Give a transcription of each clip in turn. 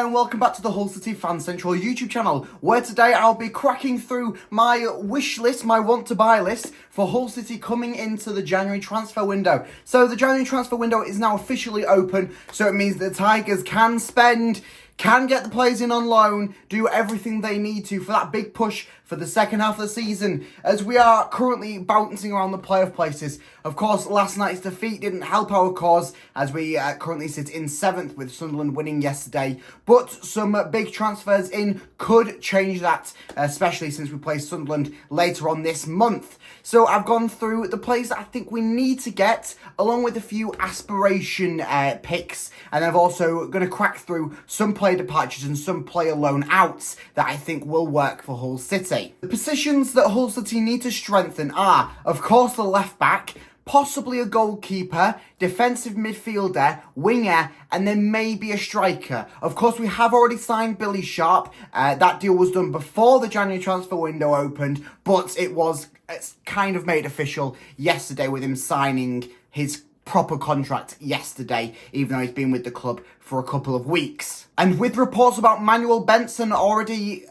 and welcome back to the HullCityFanCentral YouTube channel, where today I'll be cracking through my wish list, my want to buy list for Hull City coming into the January transfer window. So the January transfer window is now officially open, so it means the Tigers can spend, can get the players in on loan, do everything they need to for that big push for the second half of the season, as we are currently bouncing around the playoff places. Of course, last night's defeat didn't help our cause, as we currently sit in 7th with Sunderland winning yesterday, but some big transfers in could change that, especially since we play Sunderland later on this month. So I've gone through the players that I think we need to get, along with a few aspiration picks, and I've also going to crack through some player departures and some player loan outs that I think will work for Hull City. The positions that Hull City need to strengthen are, of course, the left back, possibly a goalkeeper, defensive midfielder, winger, and then maybe a striker. Of course, we have already signed Billy Sharp. That deal was done before the January transfer window opened, but it's kind of made official yesterday with him signing his proper contract yesterday, even though he's been with the club for a couple of weeks. And with reports about Manuel Benson already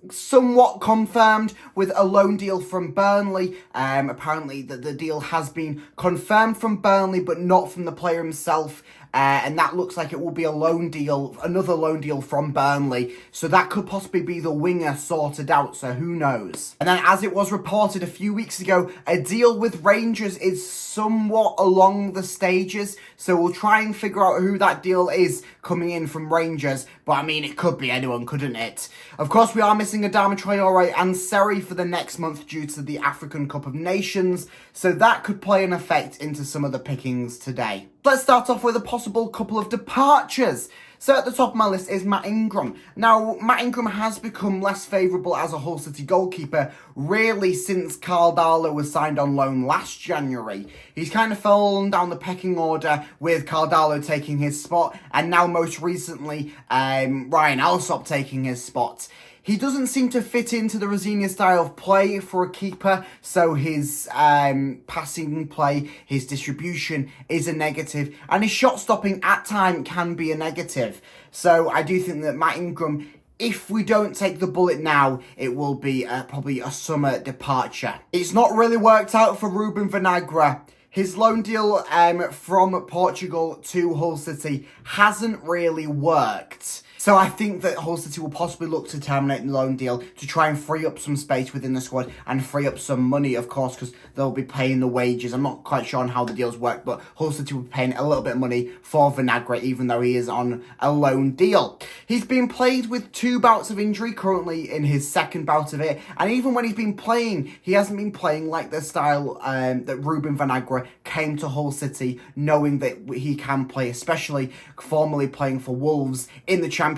somewhat confirmed with a loan deal from Burnley. Apparently the deal has been confirmed from Burnley, but not from the player himself. And that looks like it will be a loan deal, another loan deal from Burnley. So that could possibly be the winger sorted out, so who knows. And then, as it was reported a few weeks ago, a deal with Rangers is somewhat along the stages. So we'll try and figure out who that deal is coming in from Rangers. But I mean, it could be anyone, couldn't it? Of course, we are missing Adama Traore and Seri for the next month due to the African Cup of Nations. So that could play an effect into some of the pickings today. Let's start off with a possible couple of departures. So at the top of my list is Matt Ingram. Now, Matt Ingram has become less favourable as a Hull City goalkeeper, really, since Carl Darlow was signed on loan last January. He's kind of fallen down the pecking order, with Carl Darlow taking his spot, and now most recently, Ryan Alsop taking his spot. He doesn't seem to fit into the Rosenior style of play for a keeper, so his passing play, his distribution is a negative, and his shot stopping at time can be a negative. So I do think that Matt Ingram, if we don't take the bullet now, it will be probably a summer departure. It's not really worked out for Ruben Vinagre. His loan deal from Portugal to Hull City hasn't really worked. So I think that Hull City will possibly look to terminate the loan deal to try and free up some space within the squad and free up some money, of course, because they'll be paying the wages. I'm not quite sure on how the deals work, but Hull City will be paying a little bit of money for Vinagre, even though he is on a loan deal. He's been played with 2 bouts of injury, currently in his 2nd bout of it, and even when he's been playing, he hasn't been playing like the style that Ruben Vinagre came to Hull City, knowing that he can play, especially formerly playing for Wolves in the Championship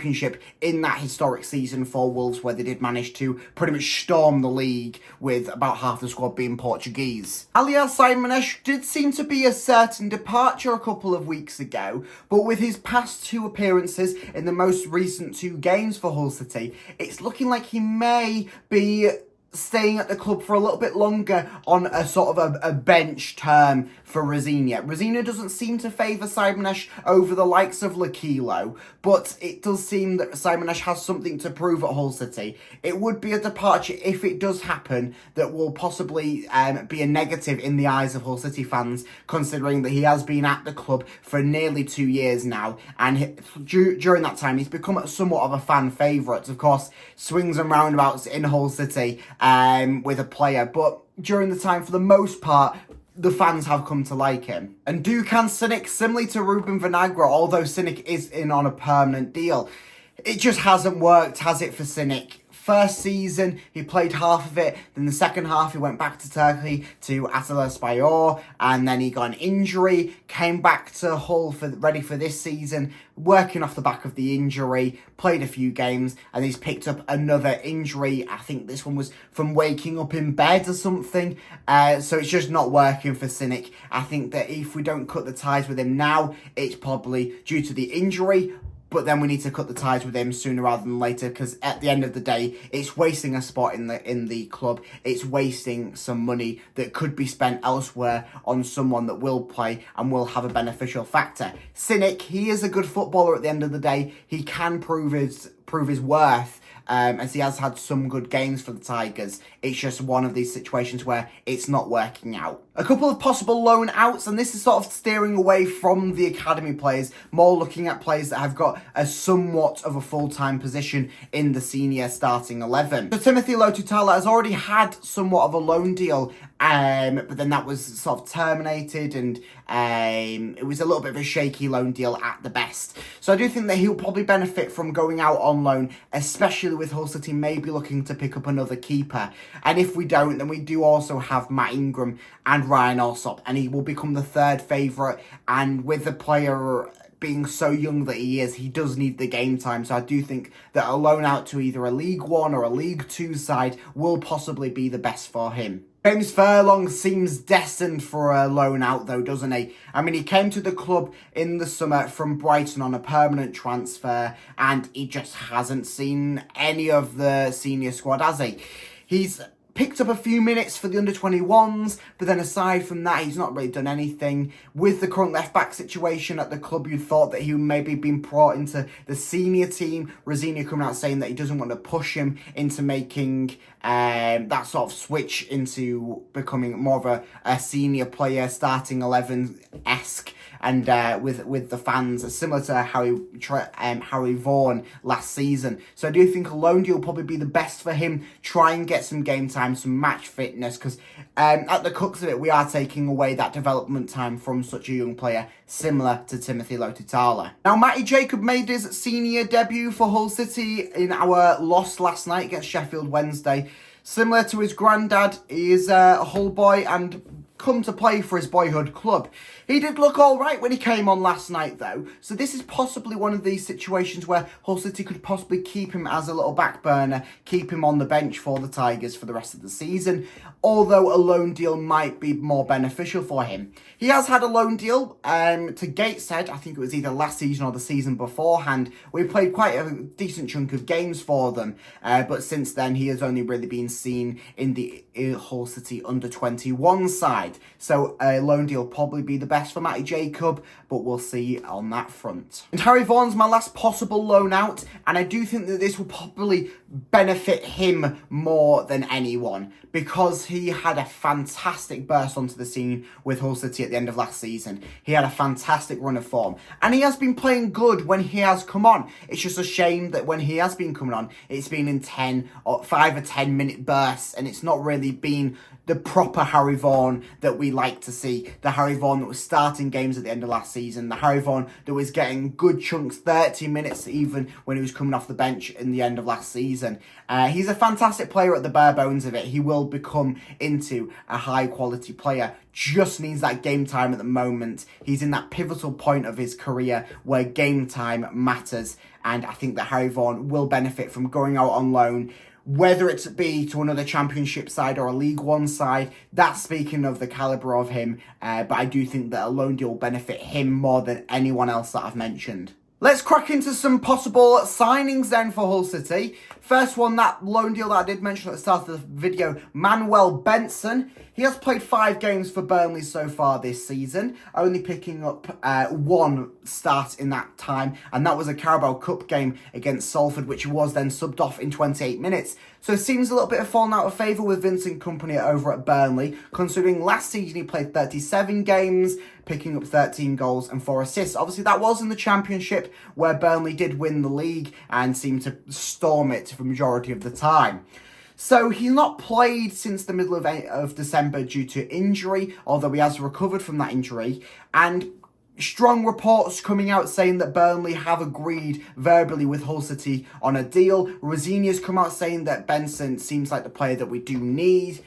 in that historic season for Wolves, where they did manage to pretty much storm the league with about half the squad being Portuguese. Alias Simonesh did seem to be a certain departure a couple of weeks ago, but with his past 2 appearances in the most recent 2 games for Hull City, it's looking like he may be staying at the club for a little bit longer on a sort of a bench term for Rosenior. Rosenior doesn't seem to favour Simonesh over the likes of Lakilo, but it does seem that Simonesh has something to prove at Hull City. It would be a departure, if it does happen, that will possibly be a negative in the eyes of Hull City fans, considering that he has been at the club for nearly 2 years now, and during that time he's become somewhat of a fan favourite. Of course, swings and roundabouts in Hull City with a player, but during the time, for the most part, the fans have come to like him. And Dukan Sinek, similarly to Ruben Vinagre, although Sinek is in on a permanent deal, it just hasn't worked, has it, for Sinek? First season, he played half of it. Then the second half, he went back to Turkey to Atalaspayor, and then he got an injury, came back to Hull ready for this season, working off the back of the injury, played a few games, and he's picked up another injury. I think this one was from waking up in bed or something. So it's just not working for Sinek. I think that if we don't cut the ties with him now, it's probably due to the injury, but then we need to cut the ties with him sooner rather than later, because at the end of the day, it's wasting a spot in the club. It's wasting some money that could be spent elsewhere on someone that will play and will have a beneficial factor. Cynic, he is a good footballer at the end of the day. He can prove his worth. As he has had some good games for the Tigers. It's just one of these situations where it's not working out. A couple of possible loan outs, and this is sort of steering away from the academy players, more looking at players that have got a somewhat of a full-time position in the senior starting 11. So Timothy Lotutala has already had somewhat of a loan deal, but then that was sort of terminated, and it was a little bit of a shaky loan deal at the best. So I do think that he'll probably benefit from going out on loan, especially with Hull City maybe looking to pick up another keeper. And if we don't, then we do also have Matt Ingram and Ryan Alsop, and he will become the third favourite. And with the player being so young that he is, he does need the game time. So I do think that a loan out to either a League One or a League Two side will possibly be the best for him. James Furlong seems destined for a loan out though, doesn't he? I mean, he came to the club in the summer from Brighton on a permanent transfer, and he just hasn't seen any of the senior squad, has he? He's picked up a few minutes for the under-21s, but then aside from that, he's not really done anything. With the current left-back situation at the club, you'd thought that he would maybe been brought into the senior team. Rosenior coming out saying that he doesn't want to push him into making that sort of switch into becoming more of a senior player, starting 11-esque. And with the fans, similar to Harry Vaughan last season. So I do think a loan deal will probably be the best for him. Try and get some game time, some match fitness, because at the crux of it, we are taking away that development time from such a young player, similar to Timothy Lotutala. Now, Matty Jacob made his senior debut for Hull City in our loss last night against Sheffield Wednesday. Similar to his granddad, he is a Hull boy and come to play for his boyhood club. He did look all right when he came on last night, though. So this is possibly one of these situations where Hull City could possibly keep him as a little back burner, keep him on the bench for the Tigers for the rest of the season, although a loan deal might be more beneficial for him. He has had a loan deal to Gateshead. I think it was either last season or the season beforehand. We played quite a decent chunk of games for them, but since then he has only really been seen in the Hull City under-21 side. So a loan deal will probably be the best for Matty Jacob, but we'll see on that front. And Harry Vaughan's my last possible loan out, and I do think that this will probably benefit him more than anyone, because he had a fantastic burst onto the scene with Hull City at the end of last season. He had a fantastic run of form, and he has been playing good when he has come on. It's just a shame that when he has been coming on, it's been in 5 or 10 minute bursts, and it's not really been the proper Harry Vaughan that we like to see. The Harry Vaughan that was starting games at the end of last season. The Harry Vaughan that was getting good chunks, 30 minutes even, when he was coming off the bench in the end of last season. He's a fantastic player at the bare bones of it. He will become into a high quality player. Just needs that game time at the moment. He's in that pivotal point of his career where game time matters. And I think that Harry Vaughan will benefit from going out on loan, whether it be to another championship side or a League One side. That's speaking of the calibre of him, but I do think that a loan deal will benefit him more than anyone else that I've mentioned. Let's crack into some possible signings then for Hull City. First one, that loan deal that I did mention at the start of the video, Manuel Benson. He has played 5 games for Burnley so far this season, only picking up 1 start in that time, and that was a Carabao Cup game against Salford, which was then subbed off in 28 minutes. So it seems a little bit of falling out of favour with Vincent Kompany over at Burnley, considering last season he played 37 games, picking up 13 goals and 4 assists. Obviously, that was in the Championship, where Burnley did win the league and seemed to storm it for the majority of the time. So he's not played since the middle of December due to injury, although he has recovered from that injury. And strong reports coming out saying that Burnley have agreed verbally with Hull City on a deal. Rosenior's come out saying that Benson seems like the player that we do need.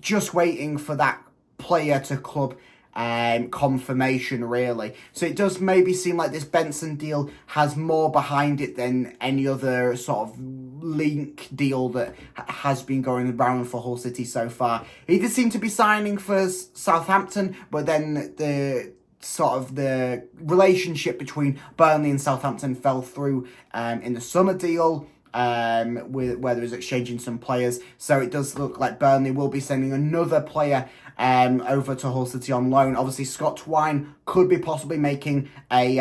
Just waiting for that player to club confirmation, really. So it does maybe seem like this Benson deal has more behind it than any other sort of link deal that has been going around for Hull City so far. He did seem to be signing for Southampton, but then the sort of the relationship between Burnley and Southampton fell through in the summer deal, where there was exchanging some players. So it does look like Burnley will be sending another player over to Hull City on loan. Obviously, Scott Twine could be possibly making a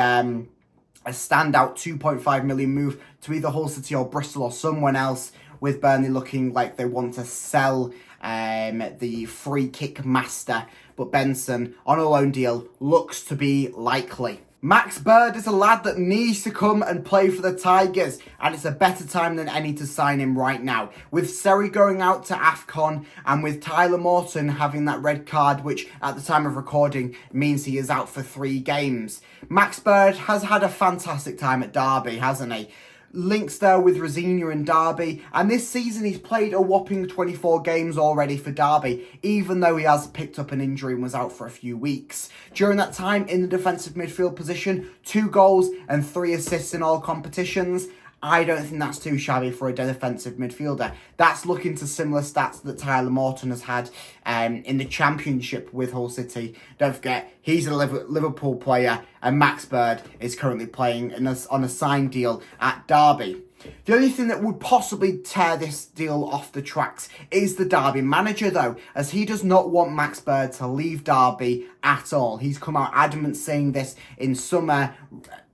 standout 2.5 million move to either Hull City or Bristol or someone else, with Burnley looking like they want to sell the free kick master. But Benson, on a loan deal, looks to be likely. Max Bird is a lad that needs to come and play for the Tigers, and it's a better time than any to sign him right now. With Seri going out to AFCON, and with Tyler Morton having that red card, which at the time of recording means he is out for 3 games. Max Bird has had a fantastic time at Derby, hasn't he? Links there with Rosina and Derby, and this season he's played a whopping 24 games already for Derby, even though he has picked up an injury and was out for a few weeks. During that time in the defensive midfield position, 2 goals and 3 assists in all competitions. I don't think that's too shabby for a defensive midfielder. That's looking to similar stats that Tyler Morton has had in the Championship with Hull City. Don't forget, he's a Liverpool player, and Max Bird is currently playing on a signed deal at Derby. The only thing that would possibly tear this deal off the tracks is the Derby manager, though, as he does not want Max Bird to leave Derby at all. He's come out adamant saying this in summer,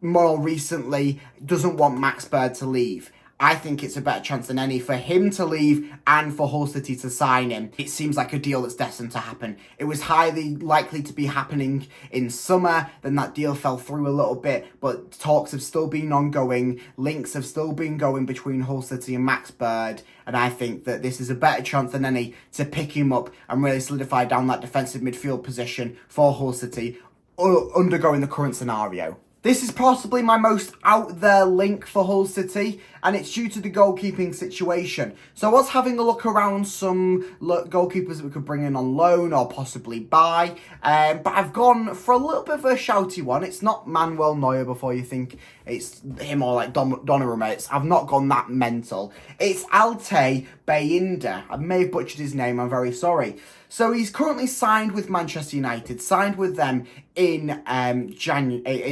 more recently, doesn't want Max Bird to leave. I think it's a better chance than any for him to leave and for Hull City to sign him. It seems like a deal that's destined to happen. It was highly likely to be happening in summer, then that deal fell through a little bit, but talks have still been ongoing, links have still been going between Hull City and Max Bird, and I think that this is a better chance than any to pick him up and really solidify down that defensive midfield position for Hull City, undergoing the current scenario. This is possibly my most out there link for Hull City, and it's due to the goalkeeping situation. So I was having a look around some goalkeepers that we could bring in on loan or possibly buy, but I've gone for a little bit of a shouty one. It's not Manuel Neuer before you think it's him or like Donnarumma. I've not gone that mental. It's Altay Bayindir. I may have butchered his name, I'm very sorry. So he's currently signed with Manchester United, signed with them in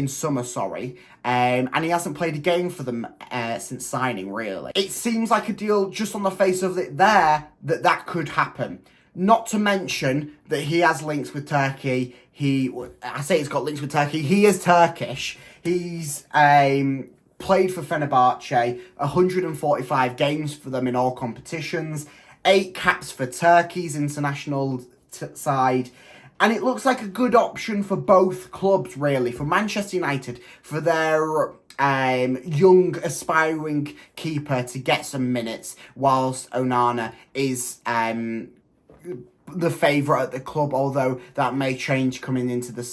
summer, and he hasn't played a game for them since signing, really. It seems like a deal just on the face of it there that could happen. Not to mention that he has links with Turkey. I say he's got links with Turkey. He is Turkish. He's played for Fenerbahce, 145 games for them in all competitions, 8 caps for Turkey's international side, and it looks like a good option for both clubs, really. For Manchester United, for their young, aspiring keeper to get some minutes, whilst Onana is the favourite at the club, although that may change coming into the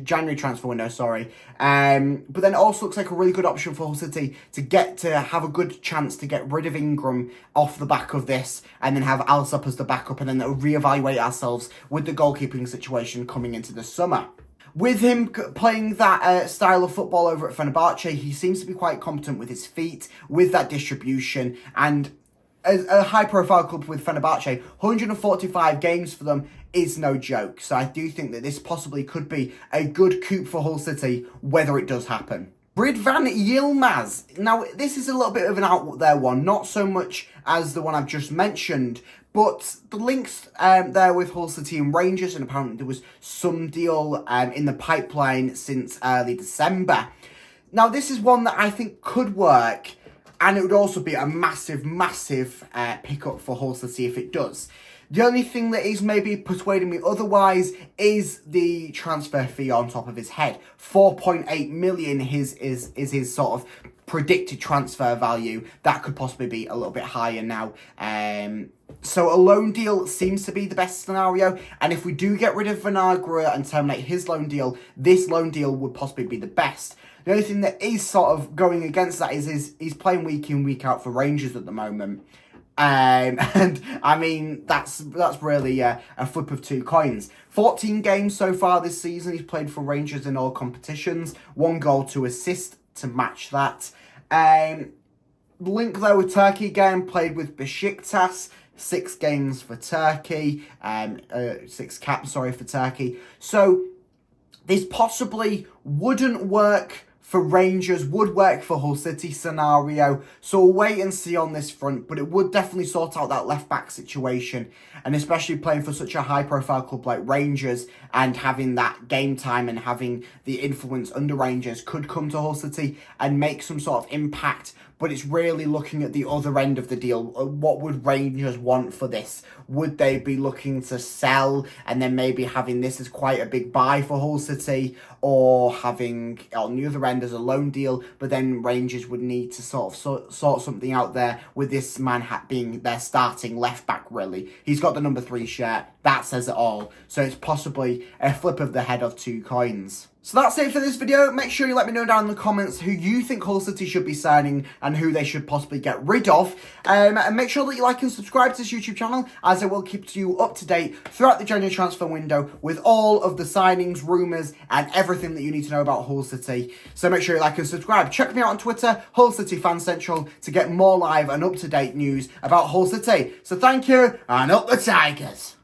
January transfer window, But then it also looks like a really good option for Hull City to have a good chance to get rid of Ingram off the back of this, and then have Alsop as the backup, and then reevaluate ourselves with the goalkeeping situation coming into the summer. With him playing that style of football over at Fenerbahce, he seems to be quite competent with his feet, with that distribution, and a high-profile club with Fenerbahce, 145 games for them is no joke. So I do think that this possibly could be a good coup for Hull City, whether it does happen. Bridvan Yilmaz. Now, this is a little bit of an out there one, not so much as the one I've just mentioned, but the links there with Hull City and Rangers, and apparently there was some deal in the pipeline since early December. Now, this is one that I think could work, and it would also be a massive, massive pickup for Hull City if it does. The only thing that is maybe persuading me otherwise is the transfer fee on top of his head. 4.8 million is his sort of predicted transfer value. That could possibly be a little bit higher now. So a loan deal seems to be the best scenario. And if we do get rid of Vinagre and terminate his loan deal, this loan deal would possibly be the best. The only thing that is sort of going against that is he's playing week in, week out for Rangers at the moment. And I mean, that's really a flip of 2 coins. 14 games so far this season. He's played for Rangers in all competitions. 1 goal, 2 assists to match that. Link there with Turkey again. Played with Besiktas. 6 games for Turkey. 6 caps, for Turkey. So this possibly wouldn't work for Rangers, would work for Hull City scenario. So we'll wait and see on this front, but it would definitely sort out that left-back situation. And especially playing for such a high-profile club like Rangers and having that game time and having the influence under Rangers could come to Hull City and make some sort of impact. But it's really looking at the other end of the deal. What would Rangers want for this? Would they be looking to sell and then maybe having this as quite a big buy for Hull City, or having on the other end as a loan deal, but then Rangers would need to sort something out there with this man being their starting left back, really. He's got the number 3 shirt. That says it all. So it's possibly a flip of the head of 2 coins. So that's it for this video. Make sure you let me know down in the comments who you think Hull City should be signing and who they should possibly get rid of. And make sure that you like and subscribe to this YouTube channel, as it will keep you up to date throughout the January transfer window with all of the signings, rumours, and everything that you need to know about Hull City. So make sure you like and subscribe. Check me out on Twitter, HullCityFanCentral, to get more live and up-to-date news about Hull City. So thank you, and up the Tigers!